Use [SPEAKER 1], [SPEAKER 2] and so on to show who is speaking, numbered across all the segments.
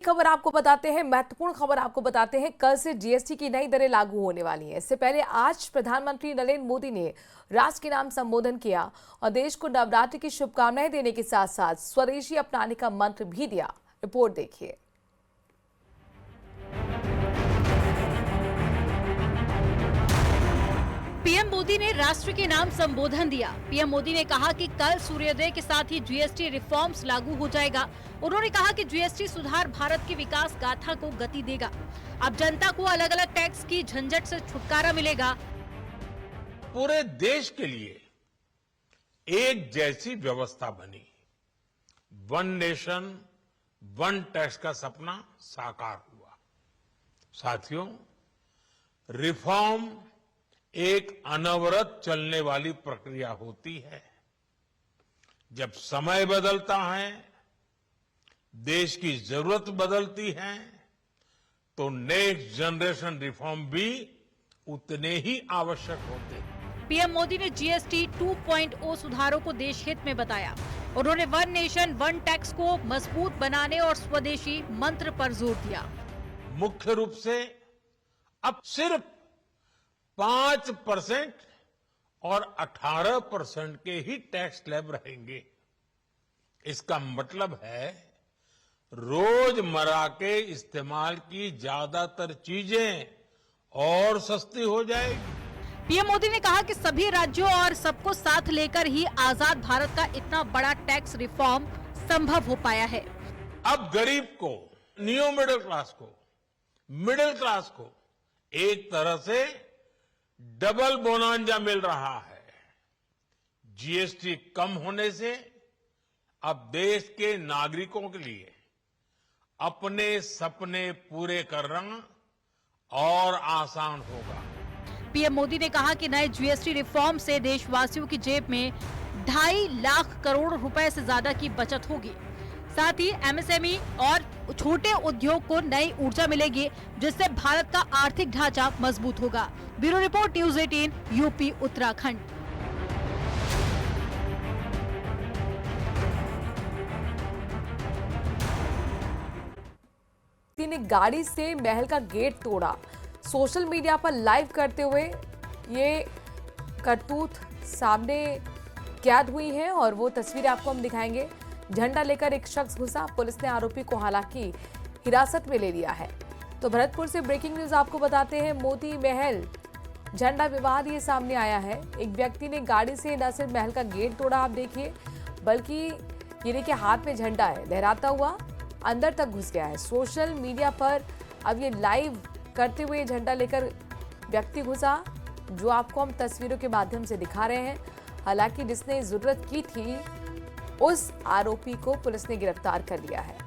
[SPEAKER 1] खबर आपको बताते हैं, महत्वपूर्ण खबर आपको बताते हैं। कल से जीएसटी की नई दरें लागू होने वाली हैं। इससे पहले आज प्रधानमंत्री नरेंद्र मोदी ने राष्ट्र के नाम संबोधन किया और देश को नवरात्रि की शुभकामनाएं देने के साथ साथ स्वदेशी अपनाने का मंत्र भी दिया। रिपोर्ट देखिए।
[SPEAKER 2] पीएम मोदी ने राष्ट्र के नाम संबोधन दिया। पीएम मोदी ने कहा कि कल सूर्योदय के साथ ही जीएसटी रिफॉर्म्स लागू हो जाएगा। उन्होंने कहा कि जीएसटी सुधार भारत की विकास गाथा को गति देगा। अब जनता को अलग अलग टैक्स की झंझट से छुटकारा मिलेगा।
[SPEAKER 3] पूरे देश के लिए एक जैसी व्यवस्था बनी। वन नेशन वन टैक्स का सपना साकार हुआ। साथियों, रिफॉर्म एक अनवरत चलने वाली प्रक्रिया होती है। जब समय बदलता है, देश की जरूरत बदलती है, तो नेक्स्ट जनरेशन रिफॉर्म भी उतने ही आवश्यक होते हैं।
[SPEAKER 2] पीएम मोदी ने जीएसटी 2.0 सुधारों को देश हित में बताया। उन्होंने वन नेशन वन टैक्स को मजबूत बनाने और स्वदेशी मंत्र पर जोर दिया।
[SPEAKER 3] मुख्य रूप से अब सिर्फ 5% और 18% के ही टैक्स स्लैब रहेंगे। इसका मतलब है रोजमर्रा के इस्तेमाल की ज्यादातर चीजें और सस्ती हो जाएगी।
[SPEAKER 2] पीएम मोदी ने कहा कि सभी राज्यों और सबको साथ लेकर ही आजाद भारत का इतना बड़ा टैक्स रिफॉर्म संभव हो पाया है।
[SPEAKER 3] अब गरीब को, न्यू मिडिल क्लास को, मिडिल क्लास को एक तरह से डबल बोनांजा मिल रहा है। जीएसटी कम होने से अब देश के नागरिकों के लिए अपने सपने पूरे करना और आसान होगा।
[SPEAKER 2] पीएम मोदी ने कहा कि नए जीएसटी रिफॉर्म से देशवासियों की जेब में 2.5 लाख करोड़ रुपए से ज्यादा की बचत होगी। साथ ही एमएसएमई और छोटे उद्योग को नई ऊर्जा मिलेगी, जिससे भारत का आर्थिक ढांचा मजबूत होगा। Bureau report news 18 UP Uttarakhand.
[SPEAKER 1] ने गाड़ी से महल का गेट तोड़ा। सोशल मीडिया पर लाइव करते हुए ये करतूत सामने कैद हुई है और वो तस्वीरें आपको हम दिखाएंगे। झंडा लेकर एक शख्स घुसा। पुलिस ने आरोपी को हालांकि हिरासत में ले लिया है। तो भरतपुर से ब्रेकिंग न्यूज आपको बताते हैं। मोती महल झंडा विवाद ये सामने आया है। एक व्यक्ति ने गाड़ी से न सिर्फ महल का गेट तोड़ा, आप देखिए, बल्कि ये देखिए हाथ में झंडा है, लहराता हुआ अंदर तक घुस गया है। सोशल मीडिया पर अब ये लाइव करते हुए झंडा लेकर व्यक्ति घुसा, जो आपको हम तस्वीरों के माध्यम से दिखा रहे हैं। हालांकि जिसने जरूरत की थी उस आरोपी को पुलिस ने गिरफ्तार कर लिया है।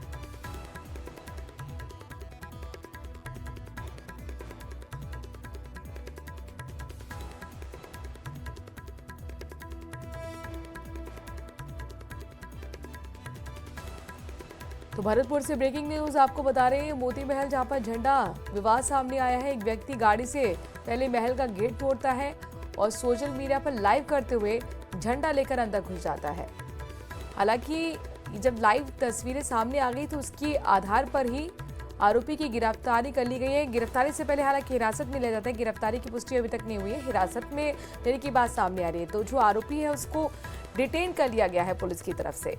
[SPEAKER 1] तो भरतपुर से ब्रेकिंग न्यूज आपको बता रहे हैं। मोती महल जहां पर झंडा विवाद सामने आया है। एक व्यक्ति गाड़ी से पहले महल का गेट तोड़ता है और सोशल मीडिया पर लाइव करते हुए झंडा लेकर अंदर घुस जाता है। हालांकि जब लाइव तस्वीरें सामने आ गई तो उसके आधार पर ही आरोपी की गिरफ्तारी कर ली गई है। गिरफ्तारी से पहले हालांकि हिरासत में लिया जाता है। गिरफ्तारी की पुष्टि अभी तक नहीं हुई है। हिरासत में लेने की बात सामने आ रही है। तो जो आरोपी है उसको डिटेन कर लिया गया है पुलिस की तरफ से।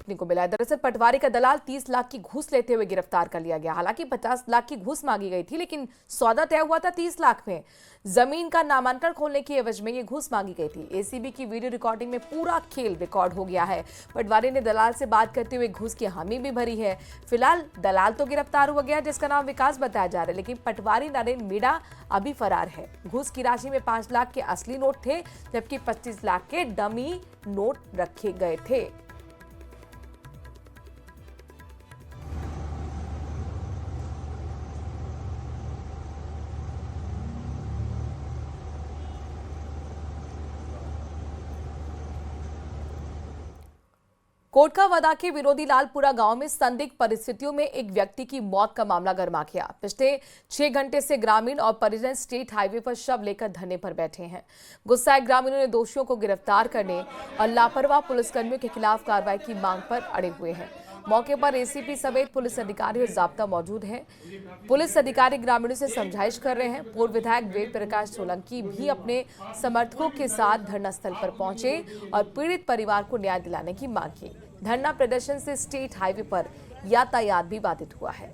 [SPEAKER 1] को मिला है। दरअसल पटवारी का दलाल 30 लाख की घूस लेते हुए गिरफ्तार कर लिया गया। हालांकि 50 लाख की घूस मांगी गई थी, लेकिन सौदा तय हुआ था 30 लाख में। जमीन का नामांकन खोलने की एवज में ये घूस मांगी गई थी। एसीबी की वीडियो रिकॉर्डिंग में पूरा खेल रिकॉर्ड हो गया है। पटवारी ने दलाल से बात करते हुए घूस की हामी भी भरी है। फिलहाल दलाल तो गिरफ्तार हुआ गया, जिसका नाम विकास बताया जा रहा है, लेकिन पटवारी नरेंद्र मीणा अभी फरार है। घूस की राशि में 5 लाख के असली नोट थे, जबकि 25 लाख के डमी नोट रखे गए थे। कोटकावदा के विरोधी लालपुरा गांव में संदिग्ध परिस्थितियों में एक व्यक्ति की मौत का मामला गर्मा गया। पिछले 6 घंटे से ग्रामीण और परिजन स्टेट हाईवे पर शव लेकर धरने पर बैठे हैं। गुस्साए ग्रामीणों ने दोषियों को गिरफ्तार करने और लापरवाह पुलिसकर्मियों के खिलाफ कार्रवाई की मांग पर अड़े हुए हैं। मौके पर एसीपी समेत पुलिस अधिकारी और जाब्ता मौजूद हैं। पुलिस अधिकारी ग्रामीणों से समझाइश कर रहे हैं। पूर्व विधायक वेद प्रकाश सोलंकी भी अपने समर्थकों के साथ धरना स्थल पर पहुंचे और पीड़ित परिवार को न्याय दिलाने की मांग की। धरना प्रदर्शन से स्टेट हाईवे पर यातायात भी बाधित हुआ है।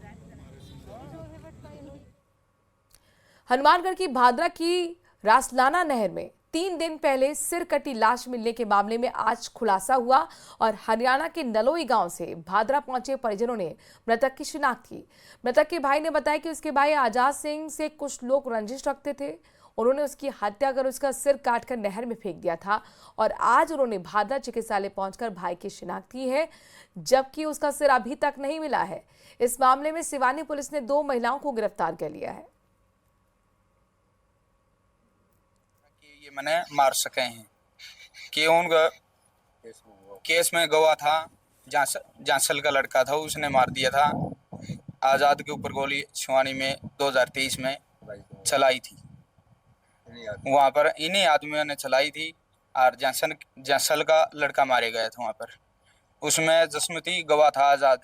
[SPEAKER 1] हनुमानगढ़ की भादरा की रासलाना नहर में 3 दिन पहले सिर कटी लाश मिलने के मामले में आज खुलासा हुआ और हरियाणा के नलोई गांव से भादरा पहुंचे परिजनों ने मृतक की शिनाख्त की। मृतक के भाई ने बताया कि उसके भाई आजाद सिंह से कुछ लोग रंजिश रखते थे। उन्होंने उसकी हत्या कर उसका सिर काटकर नहर में फेंक दिया था और आज उन्होंने भादरा चिकित्सालय पहुंचकर भाई की शिनाख्त की है, जबकि उसका सिर अभी तक नहीं मिला है। इस मामले में सिवानी पुलिस ने 2 महिलाओं को गिरफ्तार कर लिया है।
[SPEAKER 4] ये मैंने मार सके हैं कि उनका केस में गवाह था, जांसल का लड़का था, उसने मार दिया था। आजाद के ऊपर गोली सिवानी में 2023 में चलाई थी, वहाँ पर इन्हीं आदमियों ने चलाई थी और जांसल का लड़का मारे गया था वहाँ पर। उसमें जसमती गवाह था आजाद,